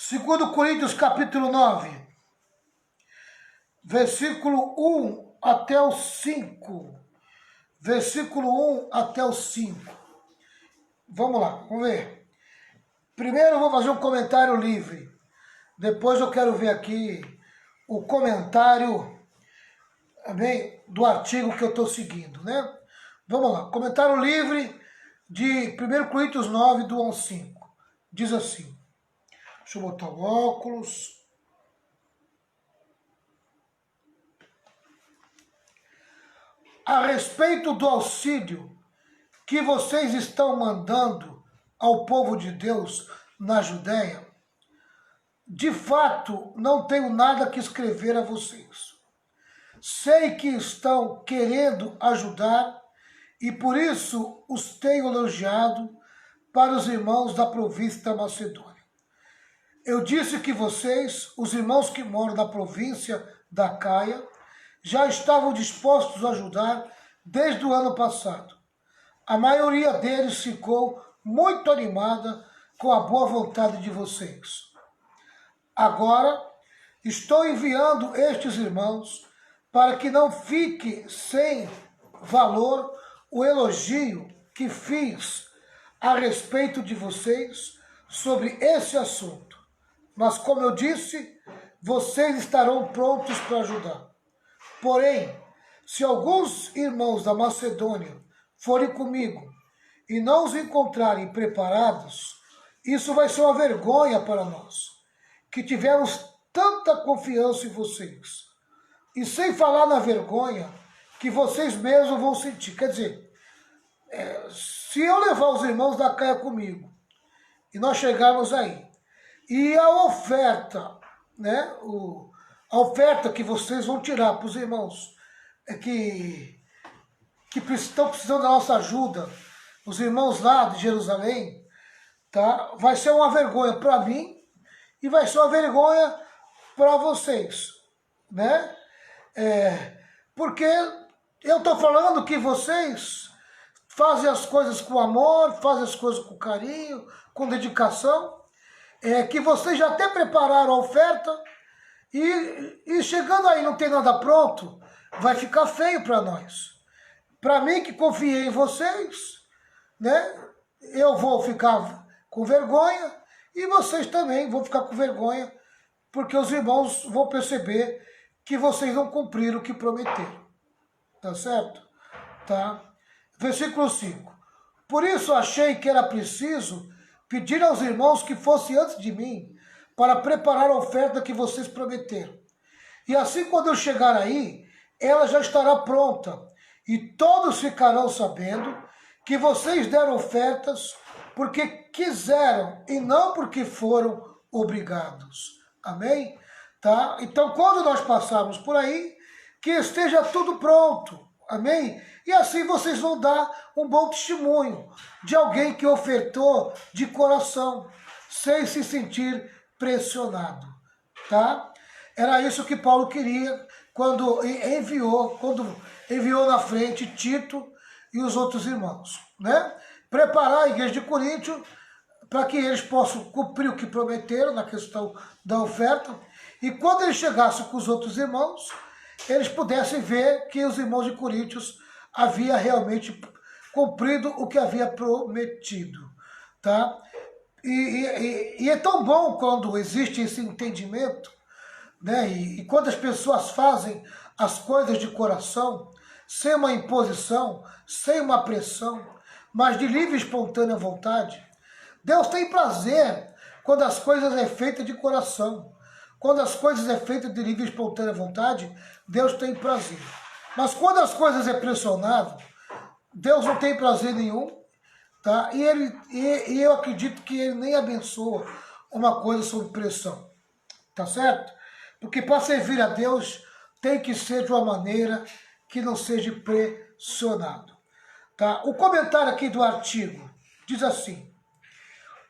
2 Coríntios capítulo 9, versículo 1 até o 5. Versículo 1 até o 5. Vamos lá, vamos ver. Primeiro eu vou fazer um comentário livre. Depois eu quero ver aqui o comentário também do artigo que eu estou seguindo, né? Vamos lá, comentário livre de 1 Coríntios 9, do 1 ao 5. Diz assim, deixa eu botar o óculos. A respeito do auxílio que vocês estão mandando ao povo de Deus na Judéia, de fato não tenho nada que escrever a vocês. Sei que estão querendo ajudar e por isso os tenho elogiado para os irmãos da província da Macedônia. Eu disse que vocês, os irmãos que moram na província da Caia, já estavam dispostos a ajudar desde o ano passado. A maioria deles ficou muito animada com a boa vontade de vocês. Agora, estou enviando estes irmãos para que não fique sem valor o elogio que fiz a respeito de vocês sobre esse assunto. Mas, como eu disse, vocês estarão prontos para ajudar. Porém, se alguns irmãos da Macedônia forem comigo e não os encontrarem preparados, isso vai ser uma vergonha para nós, que tivemos tanta confiança em vocês. E sem falar na vergonha que vocês mesmos vão sentir. Quer dizer, se eu levar os irmãos da Caia comigo e nós chegarmos aí, e a oferta, né, a oferta que vocês vão tirar para os irmãos que estão precisando da nossa ajuda, os irmãos lá de Jerusalém, tá? Vai ser uma vergonha para mim e vai ser uma vergonha para vocês, né? Porque eu estou falando que vocês fazem as coisas com amor, fazem as coisas com carinho, com dedicação, que vocês já até prepararam a oferta e chegando aí não tem nada pronto, vai ficar feio para nós. Para mim que confiei em vocês, né? Eu vou ficar com vergonha e vocês também vão ficar com vergonha, porque os irmãos vão perceber que vocês não cumpriram o que prometeram. Tá certo? Tá? Versículo 5. Por isso achei que era preciso pedir aos irmãos que fossem antes de mim para preparar a oferta que vocês prometeram. E assim quando eu chegar aí, ela já estará pronta e todos ficarão sabendo que vocês deram ofertas porque quiseram e não porque foram obrigados. Amém? Tá? Então, quando nós passarmos por aí, que esteja tudo pronto. Amém? E assim vocês vão dar um bom testemunho de alguém que ofertou de coração, sem se sentir pressionado. Tá? Era isso que Paulo queria quando enviou na frente Tito e os outros irmãos, né? Preparar a igreja de Coríntio para que eles possam cumprir o que prometeram na questão da oferta, e quando eles chegassem com os outros irmãos, eles pudessem ver que os irmãos de Coríntios haviam realmente cumprido o que havia prometido, tá? E é tão bom quando existe esse entendimento, né? E quando as pessoas fazem as coisas de coração, sem uma imposição, sem uma pressão, mas de livre e espontânea vontade. Deus tem prazer quando as coisas é feitas de coração. Quando as coisas é feitas de livre e espontânea vontade, Deus tem prazer. Mas quando as coisas é pressionado, Deus não tem prazer nenhum, tá? E eu acredito que Ele nem abençoa uma coisa sob pressão, tá certo? Porque para servir a Deus tem que ser de uma maneira que não seja pressionado. Tá? O comentário aqui do artigo diz assim: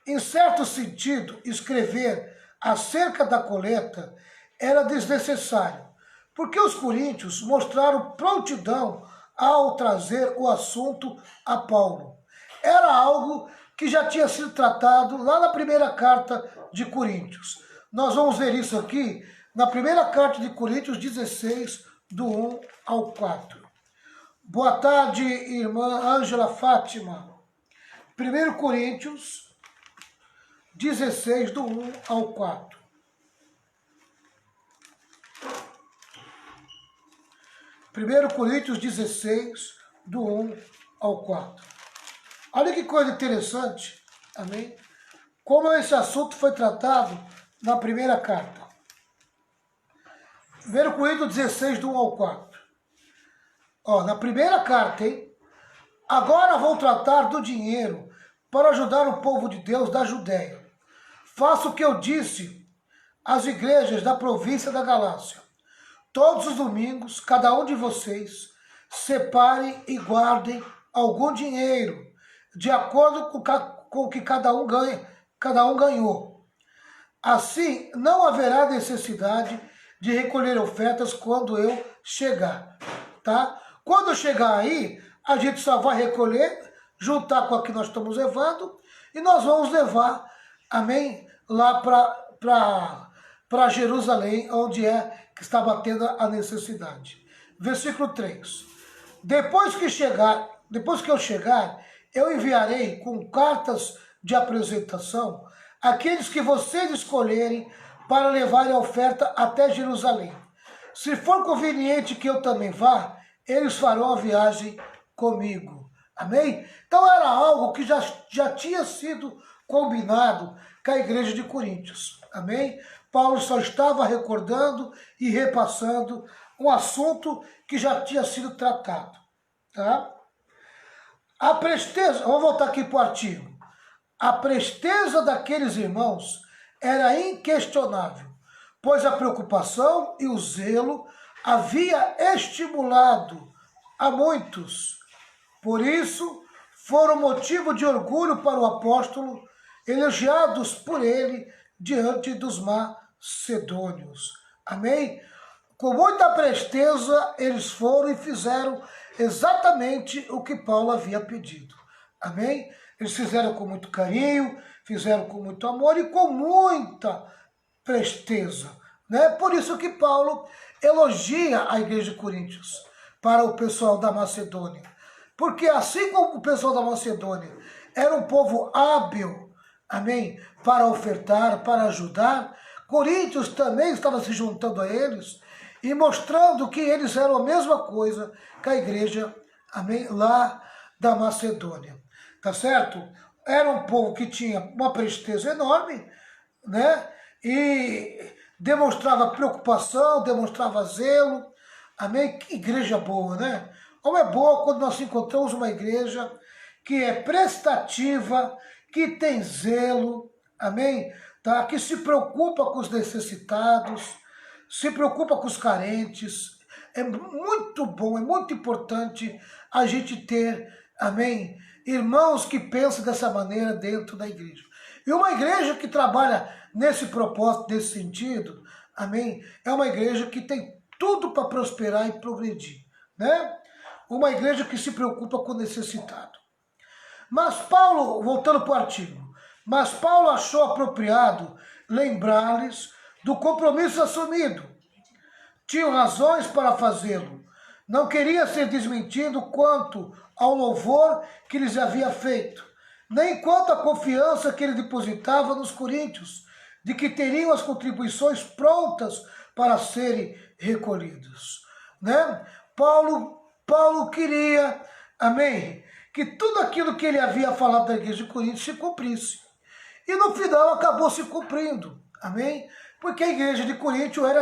em certo sentido, escrever acerca da coleta era desnecessário, porque os coríntios mostraram prontidão ao trazer o assunto a Paulo. Era algo que já tinha sido tratado lá na primeira carta de Coríntios. Nós vamos ver isso aqui na primeira carta de Coríntios 16, do 1 ao 4. Boa tarde, irmã Ângela Fátima. 1 Coríntios 16, do 1 ao 4. 1 Coríntios 16, do 1 ao 4. Olha que coisa interessante, amém? Como esse assunto foi tratado na primeira carta. 1 Coríntios 16, do 1 ao 4. Na primeira carta, hein? Agora vou tratar do dinheiro para ajudar o povo de Deus da Judéia. Faço o que eu disse às igrejas da província da Galácia. Todos os domingos, cada um de vocês separem e guardem algum dinheiro, de acordo com o que cada um ganhou. Assim, não haverá necessidade de recolher ofertas quando eu chegar, tá? Quando eu chegar aí, a gente só vai recolher, juntar com a que nós estamos levando, e nós vamos levar, amém, lá para Jerusalém, onde é que está batendo a necessidade. Versículo 3. Depois que eu chegar, eu enviarei com cartas de apresentação aqueles que vocês escolherem para levarem a oferta até Jerusalém. Se for conveniente que eu também vá, eles farão a viagem comigo. Amém? Então era algo que já tinha sido combinado com a igreja de Coríntios. Amém? Paulo só estava recordando e repassando um assunto que já tinha sido tratado. Tá? A presteza, vamos voltar aqui para o artigo. A presteza daqueles irmãos era inquestionável, pois a preocupação e o zelo havia estimulado a muitos. Por isso, foram motivo de orgulho para o apóstolo, elogiados por ele diante dos macedônios. Amém? Com muita presteza, eles foram e fizeram exatamente o que Paulo havia pedido. Amém? Eles fizeram com muito carinho, fizeram com muito amor e com muita presteza. Né? Por isso que Paulo elogia a igreja de Coríntios para o pessoal da Macedônia. Porque assim como o pessoal da Macedônia era um povo hábil, amém, para ofertar, para ajudar, Coríntios também estava se juntando a eles e mostrando que eles eram a mesma coisa que a igreja, amém, lá da Macedônia. Tá certo? Era um povo que tinha uma presteza enorme, né? E demonstrava preocupação, demonstrava zelo. Amém? Que igreja boa, né? Como é boa quando nós encontramos uma igreja que é prestativa, que tem zelo, amém? Tá? Que se preocupa com os necessitados, se preocupa com os carentes. É muito bom, é muito importante a gente ter, amém, irmãos que pensam dessa maneira dentro da igreja. E uma igreja que trabalha nesse propósito, nesse sentido, amém, é uma igreja que tem tudo para prosperar e progredir, né? Uma igreja que se preocupa com o necessitado. Mas Paulo, voltando para o artigo, mas Paulo achou apropriado lembrar-lhes do compromisso assumido. Tinham razões para fazê-lo. Não queria ser desmentido quanto ao louvor que lhes havia feito, nem quanto à confiança que ele depositava nos coríntios, de que teriam as contribuições prontas para serem recolhidas. Né? Paulo queria, amém, que tudo aquilo que ele havia falado da igreja de Coríntios se cumprisse. E no final acabou se cumprindo, amém? Porque a igreja de Coríntios era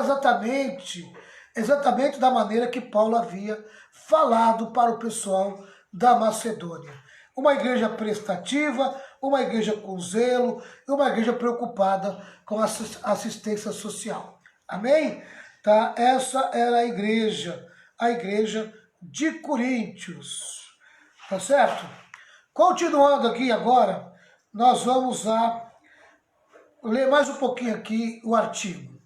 exatamente da maneira que Paulo havia falado para o pessoal da Macedônia. Uma igreja prestativa, uma igreja com zelo, uma igreja preocupada com a assistência social. Amém? Tá? Essa era a igreja de Coríntios. Tá certo? Continuando aqui agora, nós vamos ler mais um pouquinho aqui o artigo.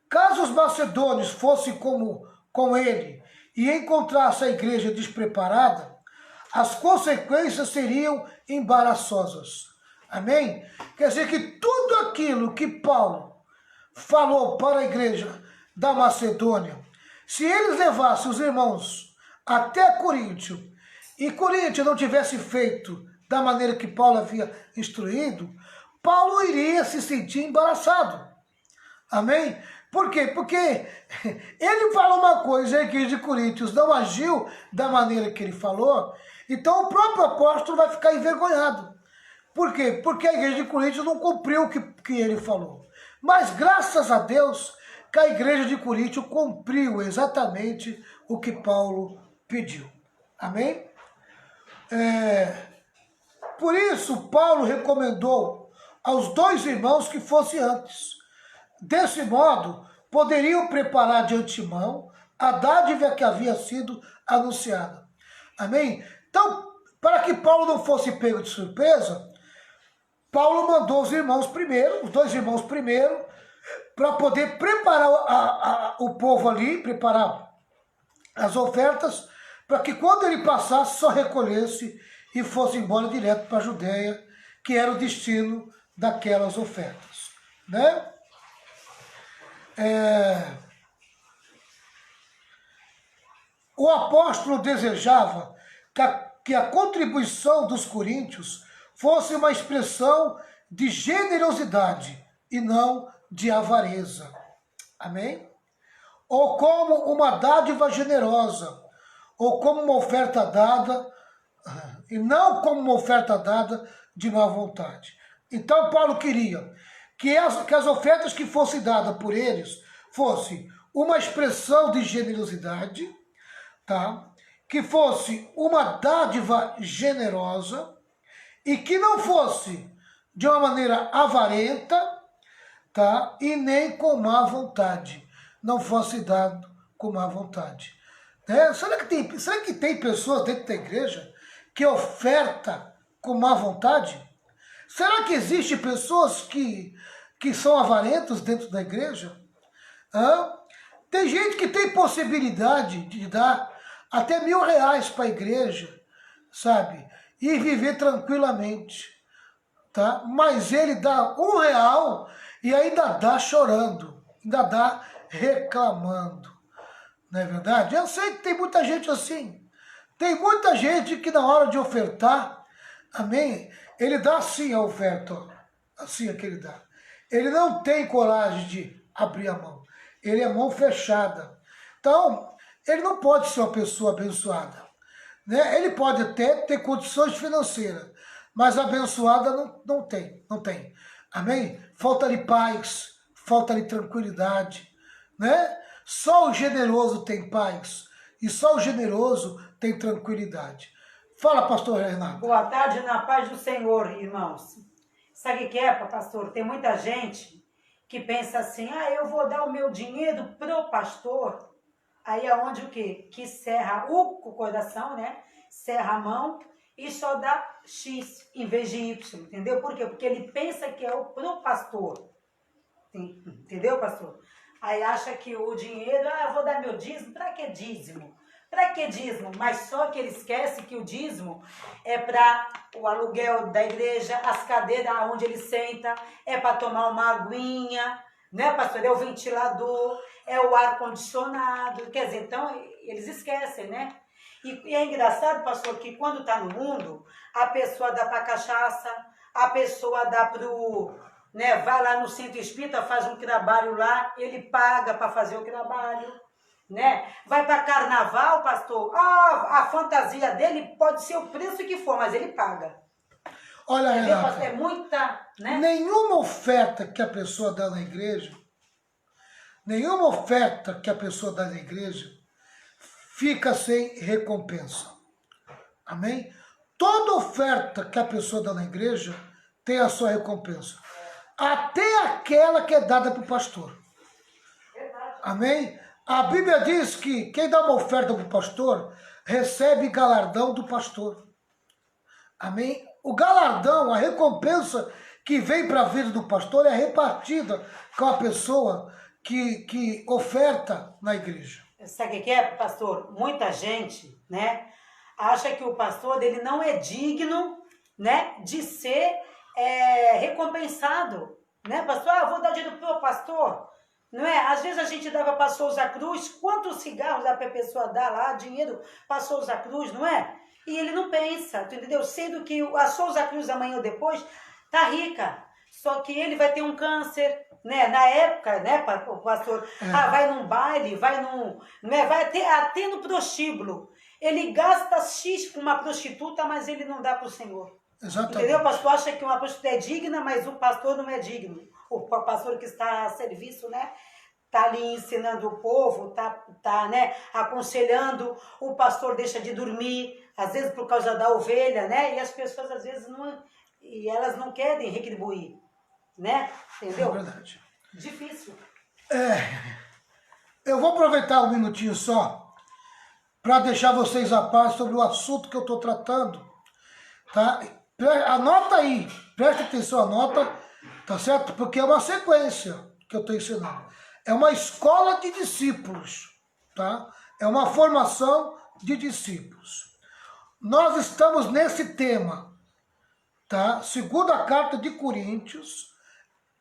Caso os macedônios fossem com ele e encontrassem a igreja despreparada, as consequências seriam embaraçosas. Amém? Quer dizer que tudo aquilo que Paulo falou para a igreja da Macedônia, se eles levassem os irmãos até Coríntio, e Coríntio não tivesse feito da maneira que Paulo havia instruído, Paulo iria se sentir embaraçado. Amém? Por quê? Porque ele falou uma coisa, a igreja de Coríntios não agiu da maneira que ele falou, então o próprio apóstolo vai ficar envergonhado. Por quê? Porque a igreja de Coríntios não cumpriu o que ele falou. Mas graças a Deus que a igreja de Coríntio cumpriu exatamente o que Paulo pediu. Amém? Por isso, Paulo recomendou aos dois irmãos que fossem antes. Desse modo, poderiam preparar de antemão a dádiva que havia sido anunciada. Amém? Então, para que Paulo não fosse pego de surpresa, Paulo mandou os dois irmãos primeiro, para poder preparar o povo ali, preparar as ofertas, para que quando ele passasse, só recolhesse e fosse embora direto para a Judéia, que era o destino daquelas ofertas. Né? O apóstolo desejava que a contribuição dos coríntios fosse uma expressão de generosidade e não de avareza. Amém? Ou como uma dádiva generosa, ou como uma oferta dada, e não como uma oferta dada de má vontade. Então Paulo queria que as ofertas que fossem dadas por eles fosse uma expressão de generosidade, tá? Que fosse uma dádiva generosa e que não fosse de uma maneira avarenta, tá? E nem com má vontade, não fosse dado com má vontade. Será que tem pessoas dentro da igreja que oferta com má vontade? Será que existem pessoas que são avarentos dentro da igreja? Tem gente que tem possibilidade de dar até R$1.000 para a igreja, sabe? E viver tranquilamente, tá? Mas ele dá R$1 e ainda dá chorando, ainda dá reclamando. Não é verdade? Eu sei que tem muita gente assim. Tem muita gente que na hora de ofertar, amém? Ele dá assim a oferta, ó, assim é que ele dá. Ele não tem coragem de abrir a mão. Ele é mão fechada. Então, ele não pode ser uma pessoa abençoada. Né? Ele pode até ter condições financeiras, mas abençoada não tem. Amém? Falta-lhe paz, falta-lhe tranquilidade. Né? Só o generoso tem paz e só o generoso tem tranquilidade. Fala, pastor Renato. Boa tarde, na paz do Senhor, irmãos. Sabe o que é, pastor? Tem muita gente que pensa assim, eu vou dar o meu dinheiro pro pastor. Aí é onde o quê? Que serra o coração, né? Serra a mão e só dá X em vez de Y, entendeu? Por quê? Porque ele pensa que é pro pastor. Entendeu, pastor? Aí acha que o dinheiro, eu vou dar meu dízimo, para que dízimo? Para que dízimo? Mas só que ele esquece que o dízimo é para o aluguel da igreja, as cadeiras onde ele senta, é para tomar uma aguinha, né, pastor? É o ventilador, é o ar-condicionado, quer dizer, então eles esquecem, né? E é engraçado, pastor, que quando está no mundo, a pessoa dá para cachaça, a pessoa dá para o... Né, vai lá no centro espírita, faz um trabalho lá, ele paga para fazer o trabalho, né? Vai para carnaval, pastor, a fantasia dele pode ser o preço que for, mas ele paga. Olha, Renata, é muita, né? Nenhuma oferta que a pessoa dá na igreja, fica sem recompensa. Amém? Toda oferta que a pessoa dá na igreja tem a sua recompensa. Até aquela que é dada para o pastor. Amém? A Bíblia diz que quem dá uma oferta para o pastor recebe galardão do pastor. Amém? O galardão, a recompensa que vem para a vida do pastor é repartida com a pessoa que oferta na igreja. Sabe o que é, pastor? Muita gente, né? acha que o pastor ele não é digno, né, de ser recompensado, né, pastor? Ah, vou dar dinheiro pro pastor, não é? Às vezes a gente dava para Souza Cruz, quantos cigarros dá para a pessoa dar lá, dinheiro para Souza Cruz, não é? E ele não pensa, tu entendeu? Sendo que a Souza Cruz amanhã ou depois tá rica, só que ele vai ter um câncer, né? Na época, né, o pastor, vai num baile, vai num, né, vai até no prostíbulo. Ele gasta X com uma prostituta, mas ele não dá para o Senhor. Exatamente. Entendeu? O pastor acha que uma prostituta é digna, mas o pastor não é digno. O pastor que está a serviço, né? Tá ali ensinando o povo, tá, né, aconselhando, o pastor deixa de dormir, às vezes por causa da ovelha, né? E as pessoas às vezes elas não querem retribuir, né? Entendeu? É verdade. Difícil. Eu vou aproveitar um minutinho só para deixar vocês a par sobre o assunto que eu estou tratando, tá? Anota aí, preste atenção, anota, tá certo? Porque é uma sequência que eu estou ensinando. É uma escola de discípulos, tá? É uma formação de discípulos. Nós estamos nesse tema, tá? Segunda carta de Coríntios,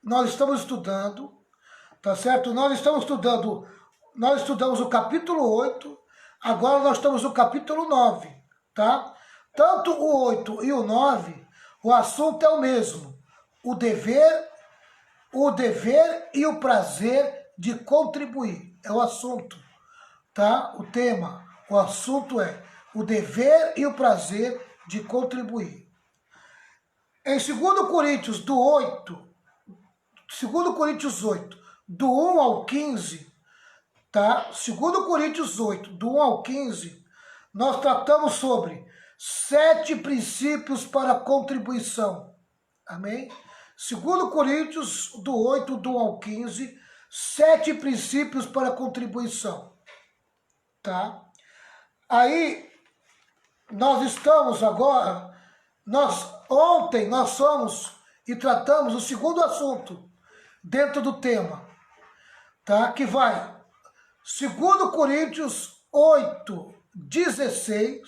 nós estamos estudando, tá certo? Nós estudamos o capítulo 8, agora nós estamos no capítulo 9, tá? Tanto o 8 e o 9, o assunto é o mesmo. O dever e o prazer de contribuir. É o assunto, tá? O tema, o assunto é o dever e o prazer de contribuir. Em 2 Coríntios 8, do 1 ao 15, tá? 2 Coríntios 8, do 1 ao 15, nós tratamos sobre 7 princípios para contribuição. Amém? 2 Coríntios do 8, do 1 ao 15, 7 princípios para contribuição. Tá? Aí, nós estamos agora, ontem nós fomos e tratamos o segundo assunto dentro do tema, tá? Que vai 2 Coríntios 8, 16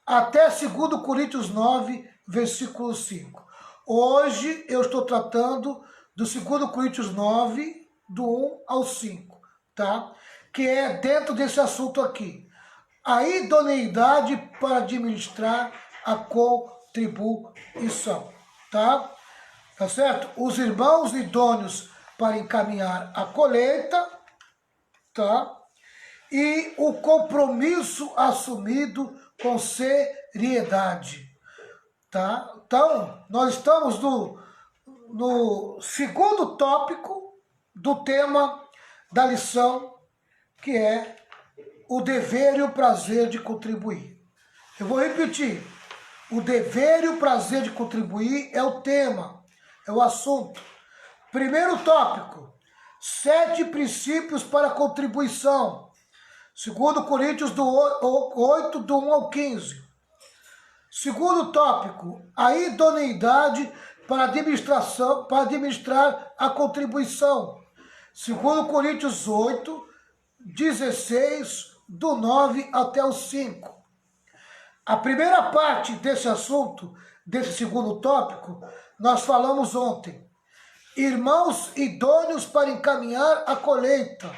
até 2 Coríntios 9, versículo 5. Hoje eu estou tratando do 2 Coríntios 9, do 1 ao 5, tá? Que é dentro desse assunto aqui. A idoneidade para administrar a contribuição, tá? Tá certo? Os irmãos idôneos para encaminhar a colheita, tá? E o compromisso assumido com seriedade, tá? Então, nós estamos no segundo tópico do tema da lição, que é o dever e o prazer de contribuir. Eu vou repetir. O dever e o prazer de contribuir é o tema, é o assunto. Primeiro tópico, 7 princípios para contribuição. 2 Coríntios 8, do 1 ao 15. Segundo tópico, a idoneidade para administrar a contribuição. 2 Coríntios 8, 16, do 9 até o 5. A primeira parte desse assunto, desse segundo tópico, nós falamos ontem. Irmãos idôneos para encaminhar a colheita.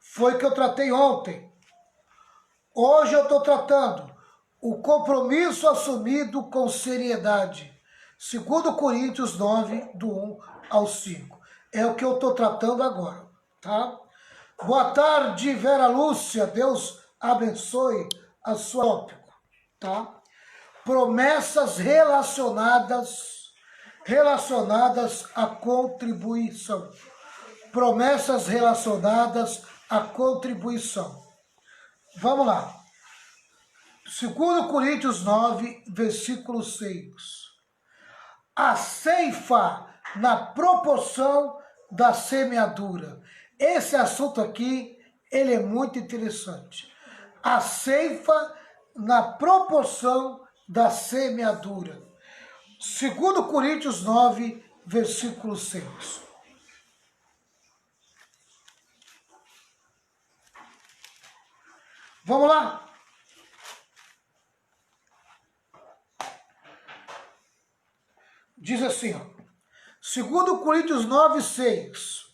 Foi que eu tratei ontem. Hoje eu estou tratando o compromisso assumido com seriedade. 2 Coríntios 9, do 1 ao 5. É o que eu estou tratando agora, tá? Boa tarde, Vera Lúcia. Deus abençoe a sua tópico, tá? Promessas relacionadas à contribuição. Promessas relacionadas à contribuição. Vamos lá. 2 Coríntios 9, versículo 6. A ceifa na proporção da semeadura. Esse assunto aqui, ele é muito interessante. A ceifa na proporção da semeadura. 2 Coríntios 9, versículo 6. Vamos lá? Diz assim, ó, 2 Coríntios 9, 6.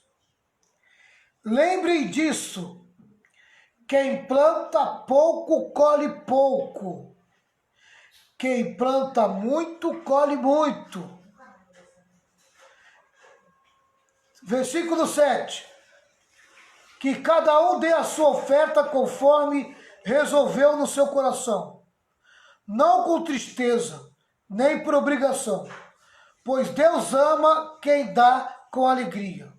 Lembrem disso, quem planta pouco, colhe pouco. Quem planta muito, colhe muito. Versículo 7. Que cada um dê a sua oferta conforme resolveu no seu coração, não com tristeza, nem por obrigação, pois Deus ama quem dá com alegria.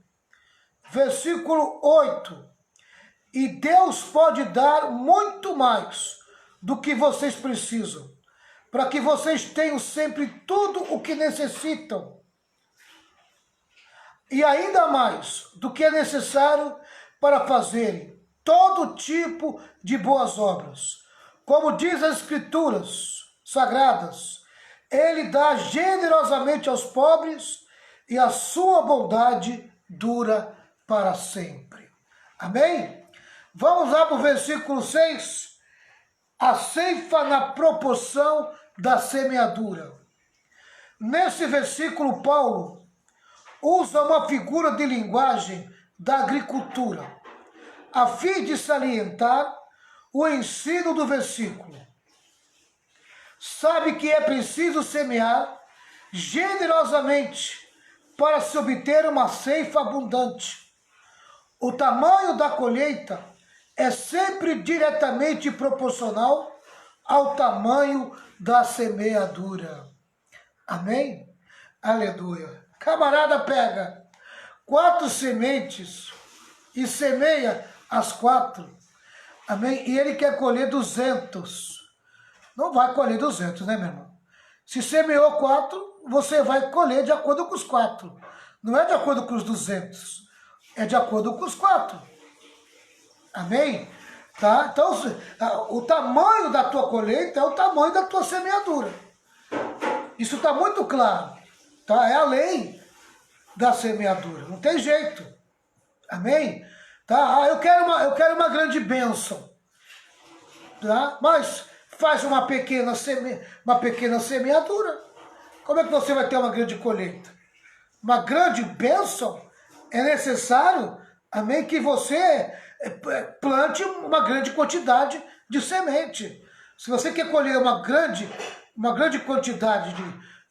Versículo 8. E Deus pode dar muito mais do que vocês precisam, para que vocês tenham sempre tudo o que necessitam, e ainda mais do que é necessário para fazerem todo tipo de boas obras. Como diz as Escrituras Sagradas, Ele dá generosamente aos pobres e a sua bondade dura para sempre. Amém? Vamos lá para o versículo 6. A ceifa na proporção da semeadura. Nesse versículo, Paulo usa uma figura de linguagem da agricultura, a fim de salientar o ensino do versículo. Sabe que é preciso semear generosamente para se obter uma ceifa abundante. O tamanho da colheita é sempre diretamente proporcional ao tamanho da semeadura. Amém? Aleluia. Camarada pega 4 sementes e semeia as 4. Amém? E ele quer colher 200. Não vai colher 200, né, meu irmão? Se semeou 4, você vai colher de acordo com os 4. Não é de acordo com os 200. É de acordo com os 4. Amém? Tá? Então, o tamanho da tua colheita é o tamanho da tua semeadura. Isso está muito claro. Tá? É a lei da semeadura. Não tem jeito. Amém? Tá? Eu quero uma grande bênção. Tá? Mas faz uma pequena semeadura. Como é que você vai ter uma grande colheita? Uma grande bênção é necessário, amém, que você plante uma grande quantidade de semente. Se você quer colher uma grande quantidade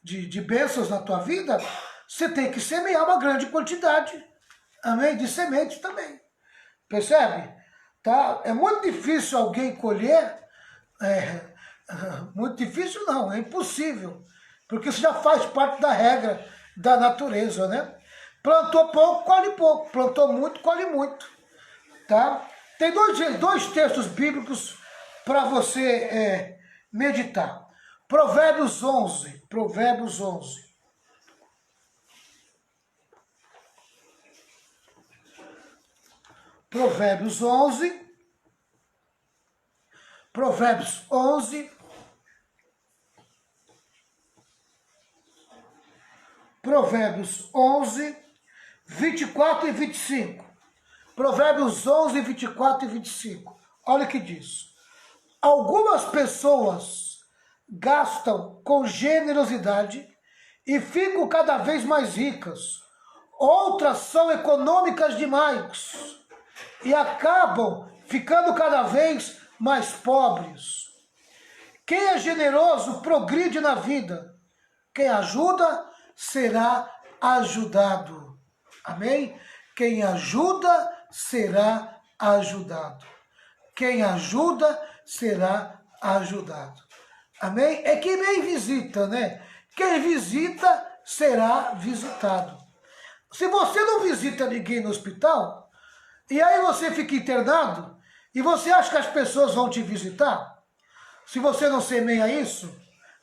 de bênçãos na tua vida, você tem que semear uma grande quantidade, amém, de sementes também. Percebe? Tá? É muito difícil alguém colher, muito difícil não, é impossível, porque isso já faz parte da regra da natureza, né? Plantou pouco, colhe pouco. Plantou muito, colhe muito. Tá? Tem dois textos bíblicos para você meditar. Provérbios 11. Provérbios 11. Provérbios 11. Provérbios 11. Provérbios 11, 24 e 25. Provérbios 11, 24 e 25. Olha o que diz. Algumas pessoas gastam com generosidade e ficam cada vez mais ricas. Outras são econômicas demais e acabam ficando cada vez mais pobres. Quem é generoso progride na vida. Quem ajuda será ajudado. Amém? Quem ajuda será ajudado. Quem ajuda será ajudado. Amém? É que nem visita, né? Quem visita será visitado. Se você não visita ninguém no hospital, e aí você fica internado, e você acha que as pessoas vão te visitar? Se você não semeia isso,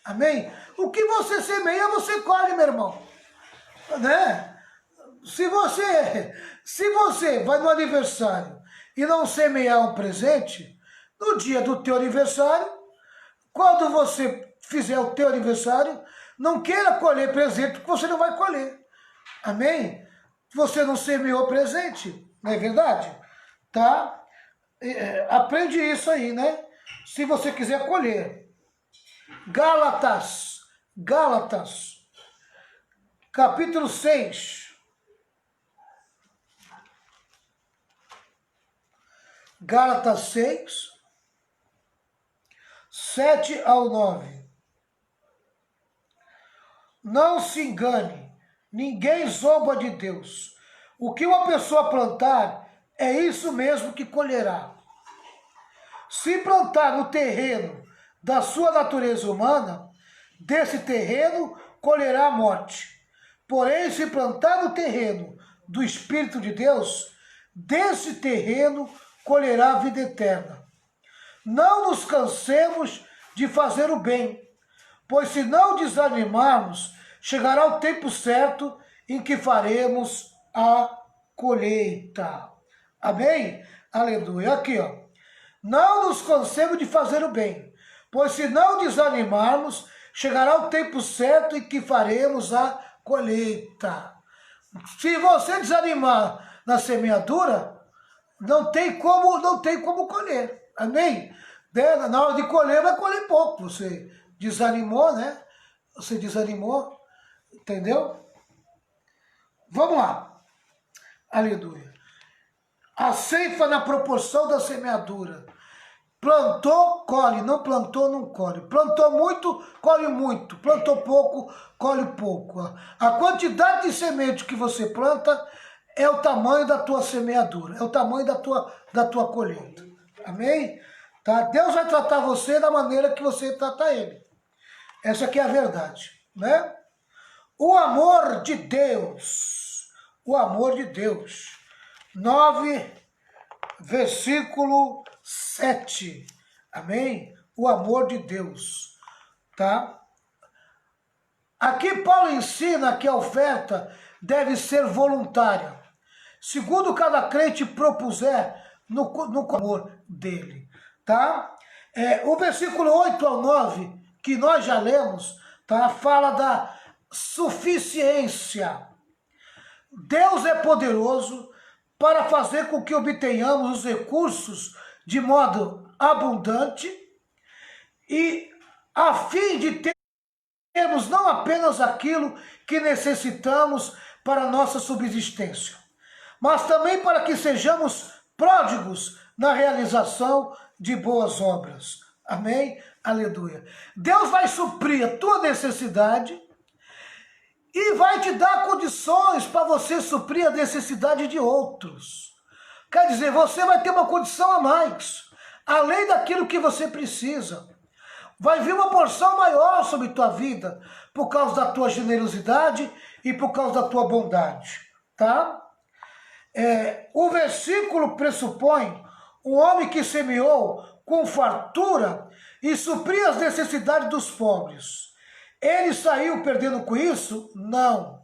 amém? O que você semeia, você colhe, meu irmão. Né? Se você vai no aniversário e não semear um presente, no dia do teu aniversário, quando você fizer o teu aniversário, não queira colher presente, porque você não vai colher. Amém? Você não semeou presente, não é verdade? Tá? Aprende isso aí, né? Se você quiser colher. Gálatas, capítulo 6. Gálatas 6, 7 ao 9. Não se engane, ninguém zomba de Deus. O que uma pessoa plantar, é isso mesmo que colherá. Se plantar no terreno da sua natureza humana, desse terreno colherá a morte. Porém, se plantar no terreno do Espírito de Deus, desse terreno colherá a vida eterna. Não nos cansemos de fazer o bem, pois se não desanimarmos, chegará o tempo certo em que faremos a colheita. Amém? Aleluia. Aqui, ó. Não nos cansemos de fazer o bem, pois se não desanimarmos, chegará o tempo certo em que faremos a colheita. Se você desanimar na semeadura, não tem como colher. Amém? Na hora de colher, vai colher pouco. Você desanimou, né? Você desanimou, entendeu? Vamos lá. Aleluia. A ceifa na proporção da semeadura. Plantou, colhe. Não plantou, não colhe. Plantou muito, colhe muito. Plantou pouco, colhe pouco. A quantidade de semente que você planta é o tamanho da tua semeadura. É o tamanho da tua colheita. Amém? Tá? Deus vai tratar você da maneira que você trata Ele. Essa aqui é a verdade, né? O amor de Deus. O amor de Deus. 9, versículo 7. Amém? O amor de Deus. Tá? Aqui Paulo ensina que a oferta deve ser voluntária, segundo cada crente propuser no amor dele. Tá? O versículo 8 ao 9, que nós já lemos, tá? Fala da suficiência. Deus é poderoso para fazer com que obtenhamos os recursos de modo abundante e a fim de termos não apenas aquilo que necessitamos para a nossa subsistência, mas também para que sejamos pródigos na realização de boas obras. Amém? Aleluia. Deus vai suprir a tua necessidade e vai te dar condições para você suprir a necessidade de outros. Quer dizer, você vai ter uma condição a mais, além daquilo que você precisa. Vai vir uma porção maior sobre tua vida, por causa da tua generosidade e por causa da tua bondade. Tá? O versículo pressupõe um homem que semeou com fartura e supria as necessidades dos pobres. Ele saiu perdendo com isso? Não.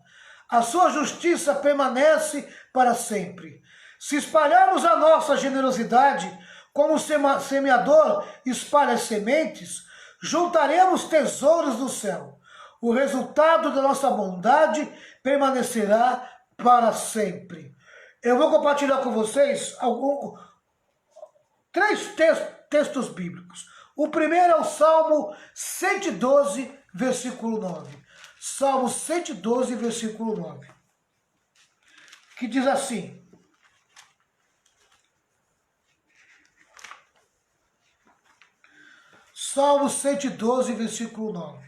A sua justiça permanece para sempre. Se espalharmos a nossa generosidade como o semeador espalha as sementes, juntaremos tesouros do céu. O resultado da nossa bondade permanecerá para sempre. Eu vou compartilhar com vocês três textos bíblicos. O primeiro é o Salmo 112, versículo 9. Salmo 112, versículo 9. Que diz assim: Salmo 112, versículo 9.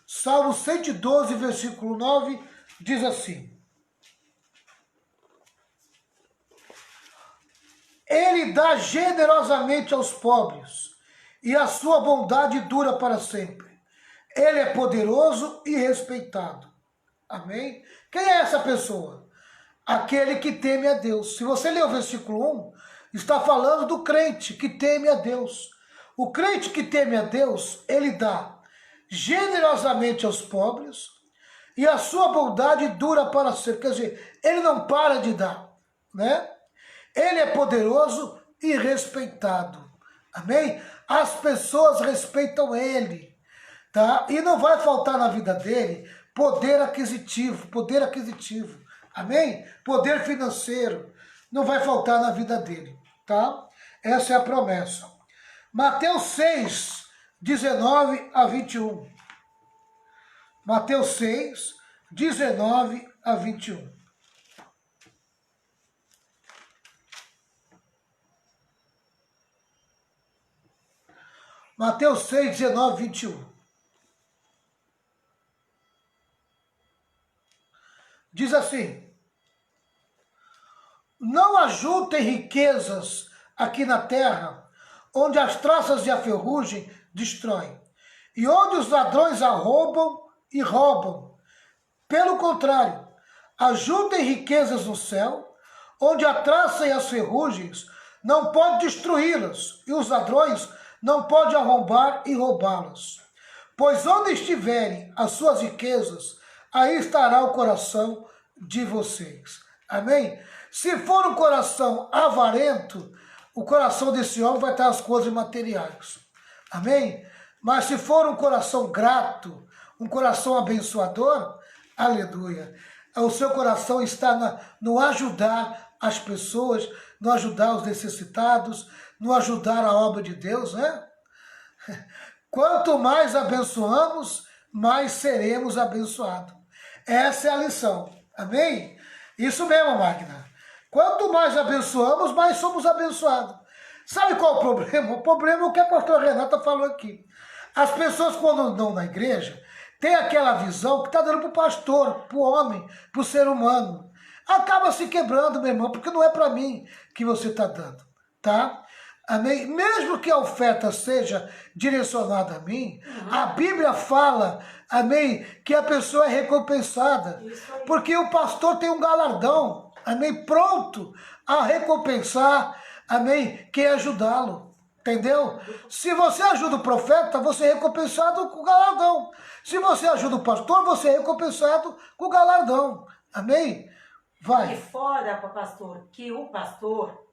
Salmo 112, versículo 9, diz assim: Ele dá generosamente aos pobres, e a sua bondade dura para sempre. Ele é poderoso e respeitado. Amém? Quem é essa pessoa? Aquele que teme a Deus. Se você ler o versículo 1, está falando do crente que teme a Deus. O crente que teme a Deus, ele dá generosamente aos pobres, e a sua bondade dura para sempre. Quer dizer, ele não para de dar, né? Ele é poderoso e respeitado. Amém? As pessoas respeitam ele, tá? E não vai faltar na vida dele poder aquisitivo, poder aquisitivo. Amém? Poder financeiro não vai faltar na vida dele, tá? Essa é a promessa. Mateus 6, 19 a 21. Mateus 6, 19 a 21. Mateus 6, 19, 21. Diz assim: não ajuntem riquezas aqui na terra, onde as traças e a ferrugem destroem, e onde os ladrões arrombam e roubam. Pelo contrário, ajuntem riquezas no céu, onde a traça e as ferrugens não podem destruí-las, e os ladrões não podem arrombar e roubá-las. Pois onde estiverem as suas riquezas, aí estará o coração de vocês. Amém? Se for um coração avarento, o coração desse homem vai estar as coisas materiais. Amém? Mas se for um coração grato, um coração abençoador, aleluia, o seu coração está no ajudar as pessoas, no ajudar os necessitados, no ajudar a obra de Deus, né? Quanto mais abençoamos, mais seremos abençoados. Essa é a lição. Amém? Isso mesmo, Magna. Quanto mais abençoamos, mais somos abençoados. Sabe qual é o problema? O problema é o que a pastora Renata falou aqui. As pessoas, quando andam na igreja, têm aquela visão que está dando para o pastor, para o homem, para o ser humano. Acaba se quebrando, meu irmão, porque não é para mim que você está dando, tá? Amém? Mesmo que a oferta seja direcionada a mim, a Bíblia fala, amém, que a pessoa é recompensada. Porque o pastor tem um galardão, amém, pronto a recompensar, amém, quem ajudá-lo. Entendeu? Se você ajuda o profeta, você é recompensado com o galardão. Se você ajuda o pastor, você é recompensado com o galardão. Amém? Vai. E fora, pastor, que o pastor,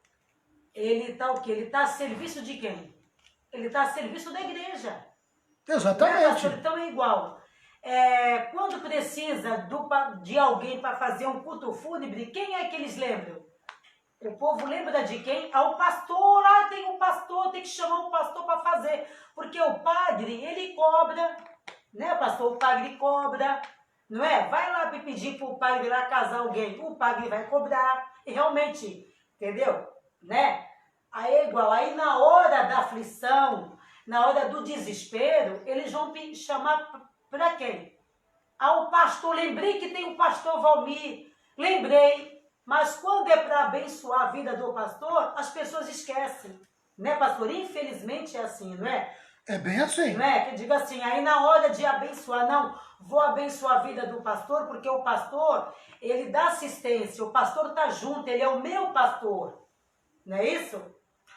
ele está o quê? Ele está a serviço de quem? Ele está a serviço da igreja. Exatamente. Pastor? Então é igual. Quando precisa de alguém para fazer um culto fúnebre, quem é que eles lembram? O povo lembra de quem? Ao pastor. Ah, tem um pastor, tem que chamar um pastor para fazer. Porque o padre, ele cobra, né, pastor? O padre cobra, não é? Vai lá pedir para o padre lá casar alguém. O padre vai cobrar. E realmente, entendeu? Né? Aí é igual. Aí na hora da aflição, na hora do desespero, eles vão chamar para quem? Ao pastor. Lembrei que tem o pastor Valmir. Lembrei. Mas quando é para abençoar a vida do pastor, as pessoas esquecem. Né, pastor? Infelizmente é assim, não é? É bem assim. Não é? Que diga assim, aí na hora de abençoar, não, vou abençoar a vida do pastor, porque o pastor, ele dá assistência, o pastor está junto, ele é o meu pastor. Não é isso?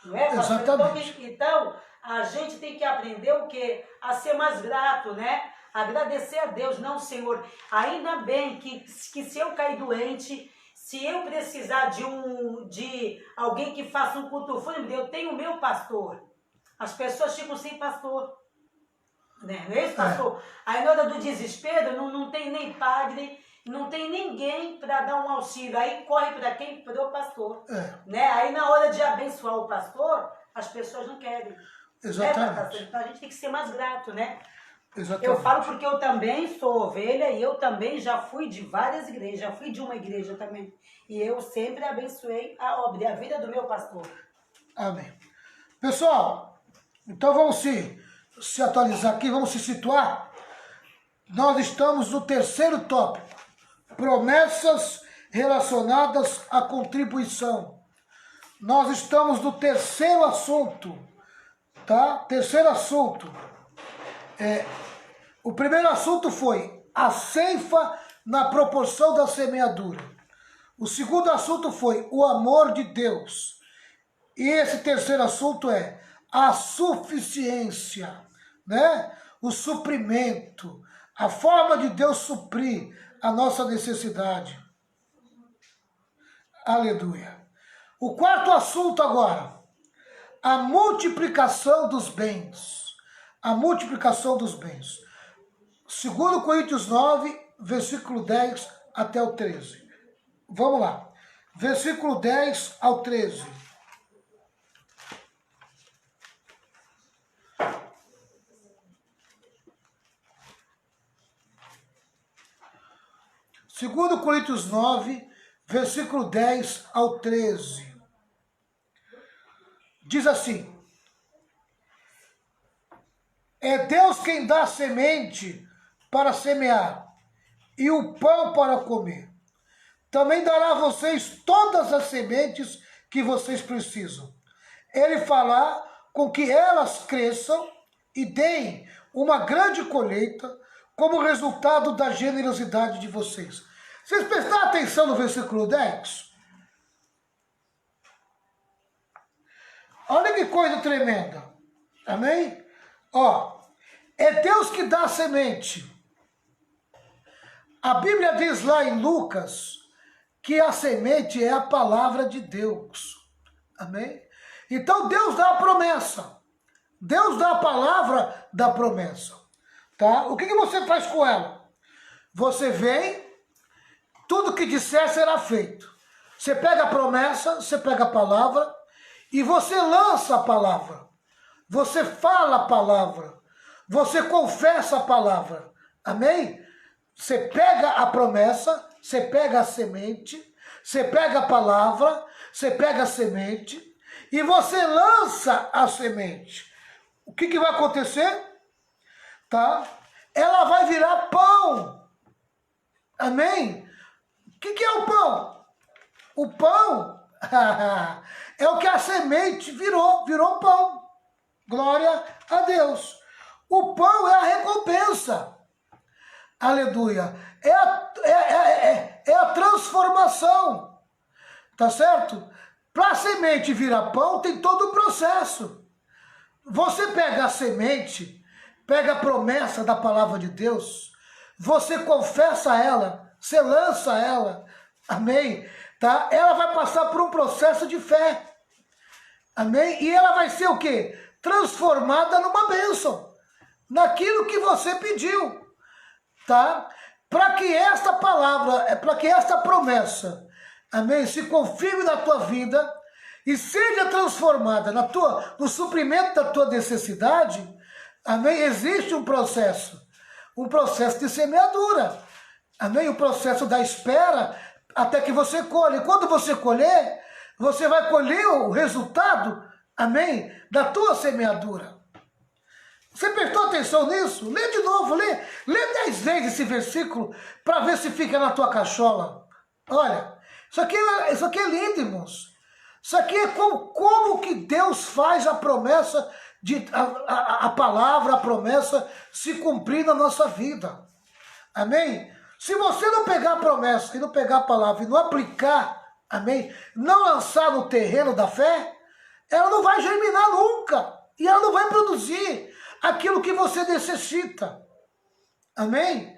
Não é, pastor? Exatamente. Então, a gente tem que aprender o quê? A ser mais grato, né? Agradecer a Deus, não, Senhor. Ainda bem que se eu cair doente, se eu precisar de alguém que faça um culto fúnebre, eu tenho o meu pastor. As pessoas ficam sem pastor. Né? Não é isso, pastor? Aí na hora do desespero, não tem nem padre, não tem ninguém para dar um auxílio. Aí corre para quem? Para o pastor. Né? Aí na hora de abençoar o pastor, as pessoas não querem. Exatamente. Né, então a gente tem que ser mais grato, né? Exatamente. Eu falo porque eu também sou ovelha e eu também já fui de várias igrejas, já fui de uma igreja também. E eu sempre abençoei a obra e a vida do meu pastor. Amém. Pessoal, então vamos se atualizar aqui, vamos se situar. Nós estamos no terceiro tópico, promessas relacionadas à contribuição. Nós estamos no terceiro assunto, tá? Terceiro assunto. O primeiro assunto foi a ceifa na proporção da semeadura. O segundo assunto foi o amor de Deus. E esse terceiro assunto é a suficiência, né? O suprimento, a forma de Deus suprir a nossa necessidade. Aleluia. O quarto assunto agora, a multiplicação dos bens. A multiplicação dos bens. 2 Coríntios 9, versículo 10 até o 13. Vamos lá. Versículo 10 ao 13. Segundo Coríntios 9, versículo 10 ao 13. Diz assim: é Deus quem dá a semente para semear e o pão para comer. Também dará a vocês todas as sementes que vocês precisam. Ele fará com que elas cresçam e deem uma grande colheita como resultado da generosidade de vocês. Vocês prestaram atenção no versículo 10? Olha que coisa tremenda. Amém? Ó, é Deus que dá a semente. A Bíblia diz lá em Lucas que a semente é a palavra de Deus. Amém? Então Deus dá a promessa. Deus dá a palavra da promessa. Tá? O que você faz com ela? Você vem, tudo que disser será feito. Você pega a promessa, você pega a palavra e você lança a palavra. Você fala a palavra. Você confessa a palavra. Amém? Você pega a promessa, você pega a semente, você pega a palavra, você pega a semente e você lança a semente. O que vai acontecer? Tá? Ela vai virar pão. Amém? O que é o pão? O pão é o que a semente virou pão. Glória a Deus. O pão é a recompensa. Aleluia. É a transformação. Tá certo? Para a semente virar pão tem todo o processo. Você pega a semente, pega a promessa da palavra de Deus, você confessa ela, você lança ela, amém? Tá? Ela vai passar por um processo de fé, amém? E ela vai ser o quê? Transformada numa bênção, naquilo que você pediu, tá? Para que esta palavra, para que esta promessa, amém, se confirme na tua vida e seja transformada no suprimento da tua necessidade, amém? Existe um processo de semeadura, amém? O processo da espera até que você colhe. Quando você colher, você vai colher o resultado, amém, da tua semeadura. Você prestou atenção nisso? Lê de novo, lê 10 vezes esse versículo para ver se fica na tua cachola. Olha, isso aqui é lindo, irmãos. Isso aqui é como que Deus faz a promessa, a palavra, a promessa se cumprir na nossa vida. Amém? Se você não pegar a promessa, e não pegar a palavra, e não aplicar, amém? Não lançar no terreno da fé, ela não vai germinar nunca. E ela não vai produzir aquilo que você necessita. Amém?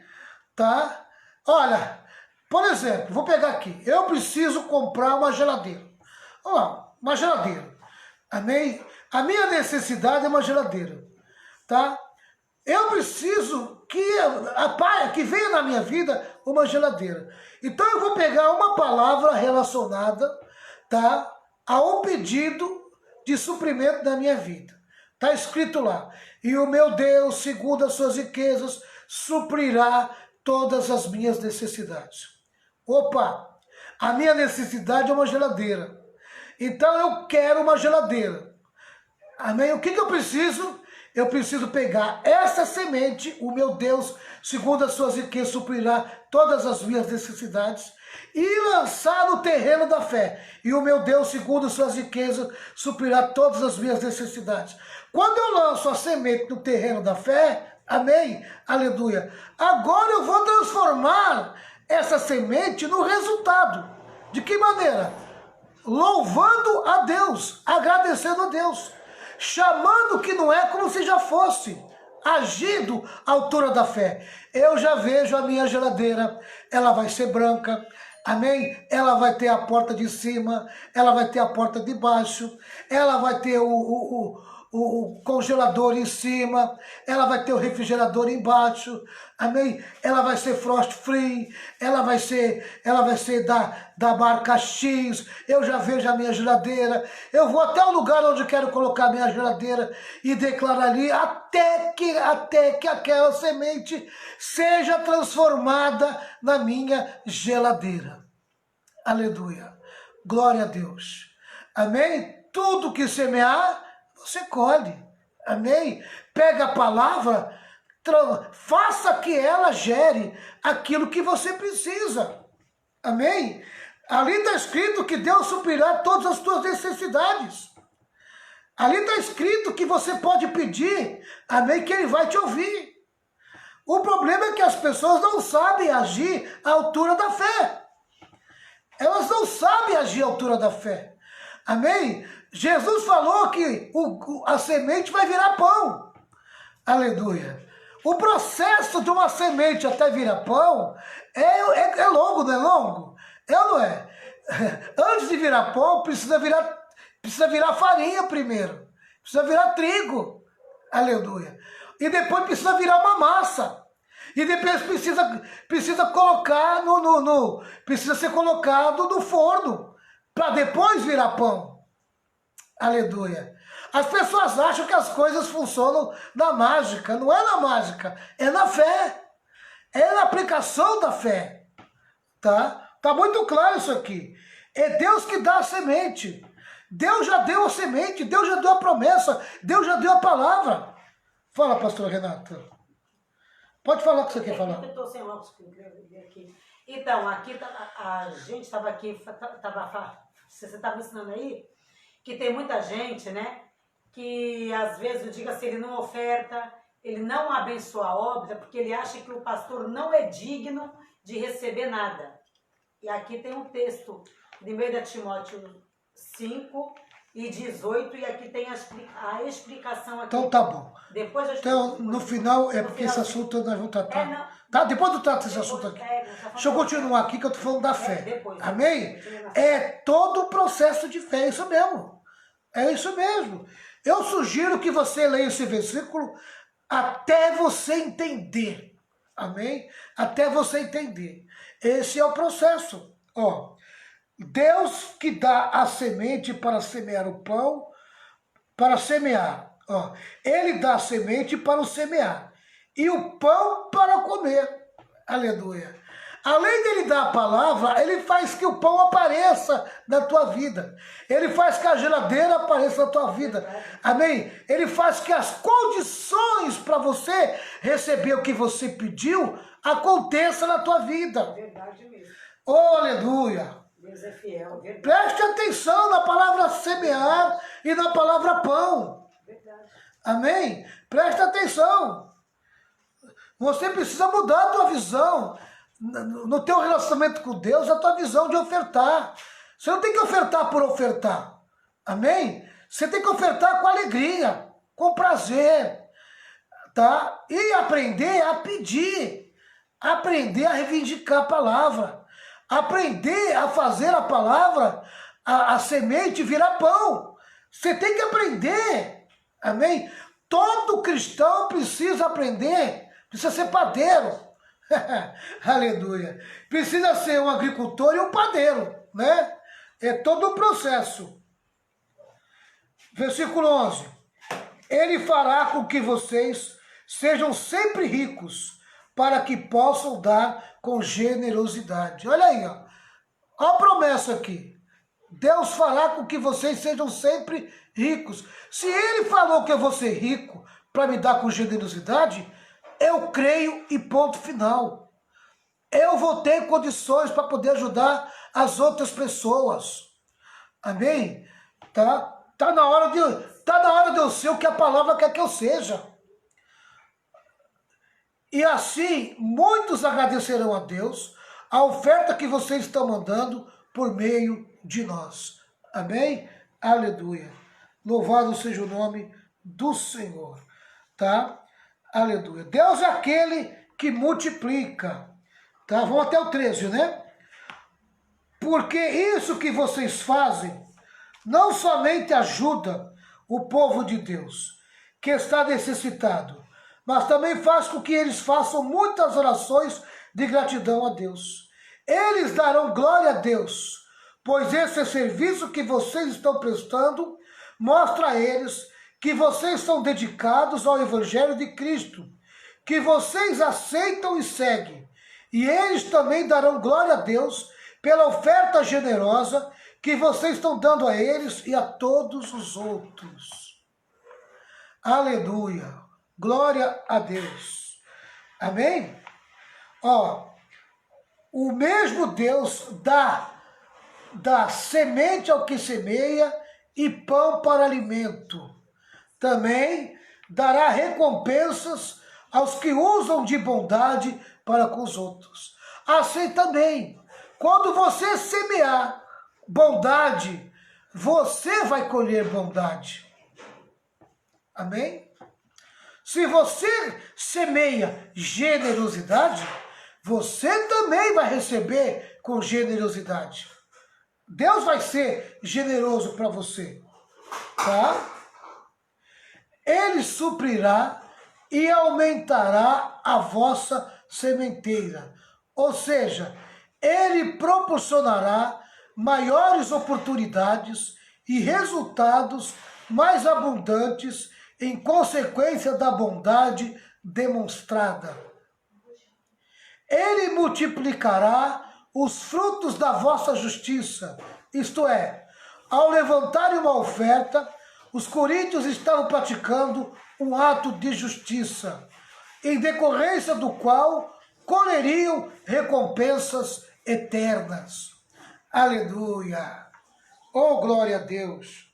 Tá? Olha, por exemplo, vou pegar aqui. Eu preciso comprar uma geladeira. Olha lá, uma geladeira. Amém? A minha necessidade é uma geladeira. Tá? Eu preciso que venha na minha vida uma geladeira. Então eu vou pegar uma palavra relacionada, tá, a um pedido de suprimento da minha vida. Está escrito lá: e o meu Deus, segundo as suas riquezas, suprirá todas as minhas necessidades. Opa, a minha necessidade é uma geladeira. Então eu quero uma geladeira. Amém? O que eu preciso? Eu preciso pegar essa semente, o meu Deus, segundo as suas riquezas, suprirá todas as minhas necessidades, e lançar no terreno da fé. E o meu Deus, segundo as suas riquezas, suprirá todas as minhas necessidades. Quando eu lanço a semente no terreno da fé, amém, aleluia, agora eu vou transformar essa semente no resultado. De que maneira? Louvando a Deus, agradecendo a Deus, chamando que não é como se já fosse, agindo à altura da fé. Eu já vejo a minha geladeira, ela vai ser branca, amém? Ela vai ter a porta de cima, ela vai ter a porta de baixo, ela vai ter o congelador em cima, ela vai ter o refrigerador embaixo, amém? Ela vai ser frost free, ela vai ser da marca X, eu já vejo a minha geladeira, eu vou até o lugar onde quero colocar a minha geladeira e declarar ali, até que aquela semente seja transformada na minha geladeira. Aleluia. Glória a Deus. Amém? Tudo que semear, você colhe. Amém? Pega a palavra, faça que ela gere aquilo que você precisa. Amém? Ali está escrito que Deus suprirá todas as tuas necessidades. Ali está escrito que você pode pedir, amém, que Ele vai te ouvir. O problema é que as pessoas não sabem agir à altura da fé. Elas não sabem agir à altura da fé. Amém? Jesus falou que a semente vai virar pão. Aleluia. O processo de uma semente até virar pão é longo, não é longo? É ou não é? Antes de virar pão, precisa virar farinha primeiro. Precisa virar trigo. Aleluia. E depois precisa virar uma massa. E depois precisa colocar precisa ser colocado no forno para depois virar pão. Aleluia. As pessoas acham que as coisas funcionam na mágica. Não é na mágica, é na fé. É na aplicação da fé. Tá? Tá muito claro isso aqui. É Deus que dá a semente. Deus já deu a semente, Deus já deu a promessa, Deus já deu a palavra. Fala, pastor Renato. Pode falar o que você quer falar. Eu estou sem óculos aqui. Então, aqui a gente estava aqui, você estava me ensinando aí, que tem muita gente, né, que às vezes, eu digo assim, ele não oferta, ele não abençoa a obra, porque ele acha que o pastor não é digno de receber nada. E aqui tem um texto de 1 Timóteo 5:18, e aqui tem a explicação aqui. Então tá bom. Depois então, no final, porque esse assunto nós vamos tratar. Tá? Depois eu trato esse assunto aqui. Deixa eu continuar aqui, que eu tô falando da fé. Depois, amém? É todo o processo de fé, é isso mesmo. É isso mesmo. Eu sugiro que você leia esse versículo até você entender. Amém? Até você entender. Esse é o processo. Ó, Deus que dá a semente para semear o pão, para semear. Ó, Ele dá a semente para o semear e o pão para comer. Aleluia. Além dele dar a palavra, ele faz que o pão apareça na tua vida. Ele faz que a geladeira apareça na tua vida. Amém? Ele faz que as condições para você receber o que você pediu aconteça na tua vida. Verdade mesmo. Oh, aleluia. Deus é fiel. Verdade. Preste atenção na palavra semear e na palavra pão. Verdade. Amém? Preste atenção. Você precisa mudar a tua visão. No teu relacionamento com Deus, a tua visão de ofertar. Você não tem que ofertar por ofertar. Amém? Você tem que ofertar com alegria, com prazer. Tá? E aprender a pedir. Aprender a reivindicar a palavra. Aprender a fazer a palavra, a semente virar pão. Você tem que aprender. Amém? Todo cristão precisa aprender. Precisa ser padeiro. Aleluia. Precisa ser um agricultor e um padeiro, né? É todo um processo. Versículo 11. Ele fará com que vocês sejam sempre ricos, para que possam dar com generosidade. Olha aí, ó. Olha a promessa aqui. Deus fará com que vocês sejam sempre ricos. Se Ele falou que eu vou ser rico para me dar com generosidade, eu creio e ponto final. Eu vou ter condições para poder ajudar as outras pessoas. Amém? Tá na hora de eu ser o que a palavra quer que eu seja. E assim, muitos agradecerão a Deus a oferta que vocês estão mandando por meio de nós. Amém? Aleluia. Louvado seja o nome do Senhor. Tá? Aleluia. Deus é aquele que multiplica. Tá? Vamos até o 13, né? Porque isso que vocês fazem não somente ajuda o povo de Deus, que está necessitado, mas também faz com que eles façam muitas orações de gratidão a Deus. Eles darão glória a Deus, pois esse serviço que vocês estão prestando mostra a eles que vocês são dedicados ao Evangelho de Cristo, que vocês aceitam e seguem. E eles também darão glória a Deus pela oferta generosa que vocês estão dando a eles e a todos os outros. Aleluia! Glória a Deus. Amém? O mesmo Deus dá semente ao que semeia e pão para alimento. Também dará recompensas aos que usam de bondade para com os outros. Assim também, quando você semear bondade, você vai colher bondade. Amém? Se você semeia generosidade, você também vai receber com generosidade. Deus vai ser generoso para você, tá? Ele suprirá e aumentará a vossa sementeira. Ou seja, ele proporcionará maiores oportunidades e resultados mais abundantes em consequência da bondade demonstrada. Ele multiplicará os frutos da vossa justiça, isto é, ao levantarem uma oferta, os coríntios estavam praticando um ato de justiça, em decorrência do qual colheriam recompensas eternas. Aleluia! Oh, glória a Deus!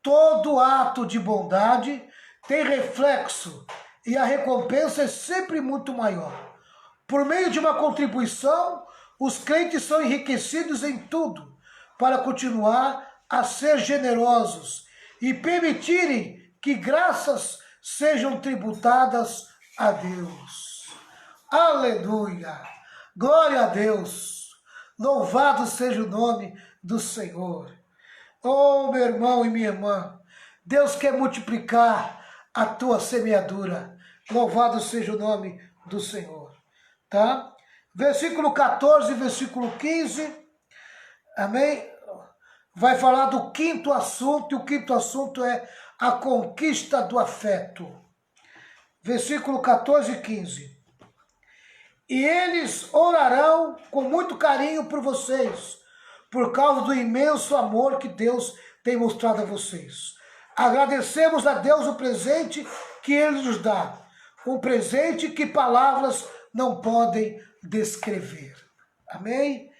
Todo ato de bondade tem reflexo e a recompensa é sempre muito maior. Por meio de uma contribuição, os crentes são enriquecidos em tudo para continuar a ser generosos e permitirem que graças sejam tributadas a Deus. Aleluia! Glória a Deus! Louvado seja o nome do Senhor. Oh, meu irmão e minha irmã, Deus quer multiplicar a tua semeadura. Louvado seja o nome do Senhor. Tá? Versículo 14, versículo 15. Amém? Vai falar do quinto assunto, e o quinto assunto é a conquista do afeto. Versículo 14 e 15. E eles orarão com muito carinho por vocês, por causa do imenso amor que Deus tem mostrado a vocês. Agradecemos a Deus o presente que Ele nos dá, um presente que palavras não podem descrever. Amém?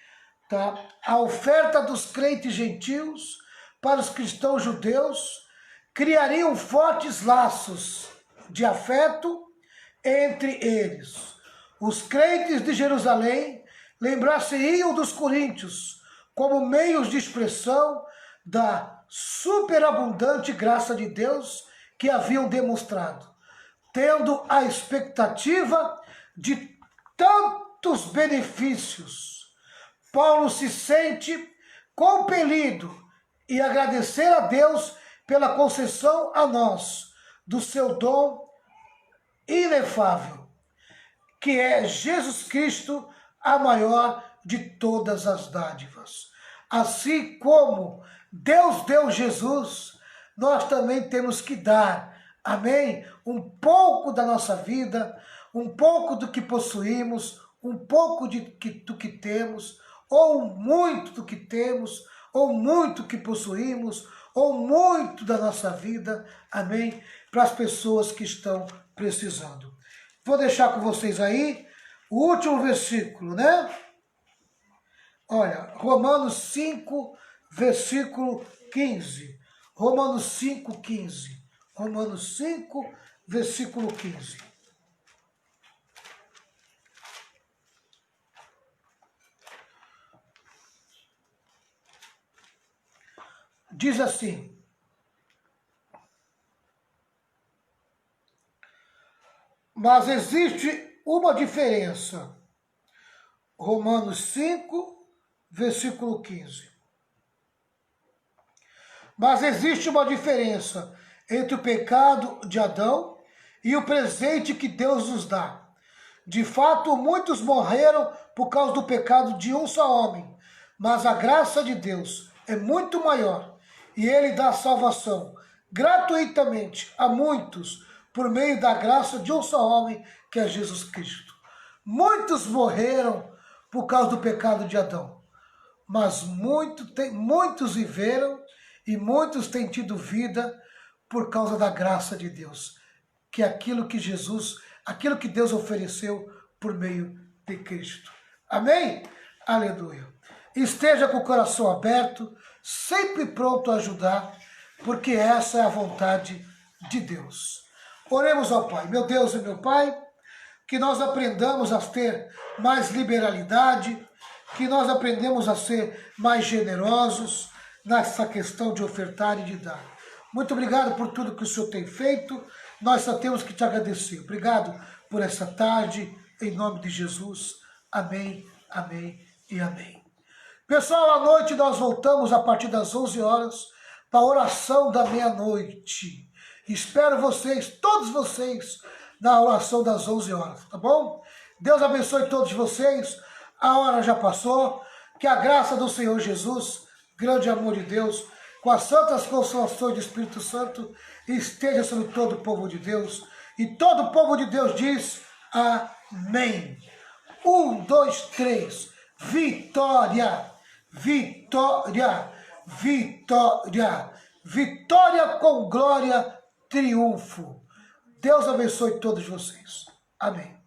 Tá? A oferta dos crentes gentios para os cristãos judeus criariam fortes laços de afeto entre eles. Os crentes de Jerusalém lembrar-se-iam dos coríntios como meios de expressão da superabundante graça de Deus que haviam demonstrado, tendo a expectativa de tantos benefícios. Paulo se sente compelido em agradecer a Deus pela concessão a nós do seu dom inefável, que é Jesus Cristo, a maior de todas as dádivas. Assim como Deus deu Jesus, nós também temos que dar, amém? Um pouco da nossa vida, um pouco do que possuímos, um pouco do que temos, ou muito do que temos, ou muito que possuímos, ou muito da nossa vida, amém? Para as pessoas que estão precisando. Vou deixar com vocês aí o último versículo, né? Olha, Romanos 5, versículo 15. Romanos 5, 15. Romanos 5, versículo 15. Diz assim: mas existe uma diferença. Romanos 5, versículo 15. Mas existe uma diferença entre o pecado de Adão e o presente que Deus nos dá. De fato, muitos morreram por causa do pecado de um só homem, mas a graça de Deus é muito maior e Ele dá salvação gratuitamente a muitos por meio da graça de um só homem, que é Jesus Cristo. Muitos morreram por causa do pecado de Adão, mas muitos viveram e muitos têm tido vida por causa da graça de Deus, que é aquilo que Deus ofereceu por meio de Cristo. Amém? Aleluia. Esteja com o coração aberto, sempre pronto a ajudar, porque essa é a vontade de Deus. Oremos ao Pai. Meu Deus e meu Pai, que nós aprendamos a ter mais liberalidade, que nós aprendemos a ser mais generosos nessa questão de ofertar e de dar. Muito obrigado por tudo que o Senhor tem feito. Nós só temos que te agradecer. Obrigado por essa tarde, em nome de Jesus. Amém, amém e amém. Pessoal, à noite nós voltamos a partir das 11 horas para a oração da meia-noite. Espero vocês, todos vocês, na oração das 11 horas, tá bom? Deus abençoe todos vocês. A hora já passou. Que a graça do Senhor Jesus, grande amor de Deus, com as santas consolações do Espírito Santo, esteja sobre todo o povo de Deus. E todo o povo de Deus diz amém. 1, 2, 3. Vitória! Vitória! Vitória! Vitória com glória, triunfo. Deus abençoe todos vocês. Amém.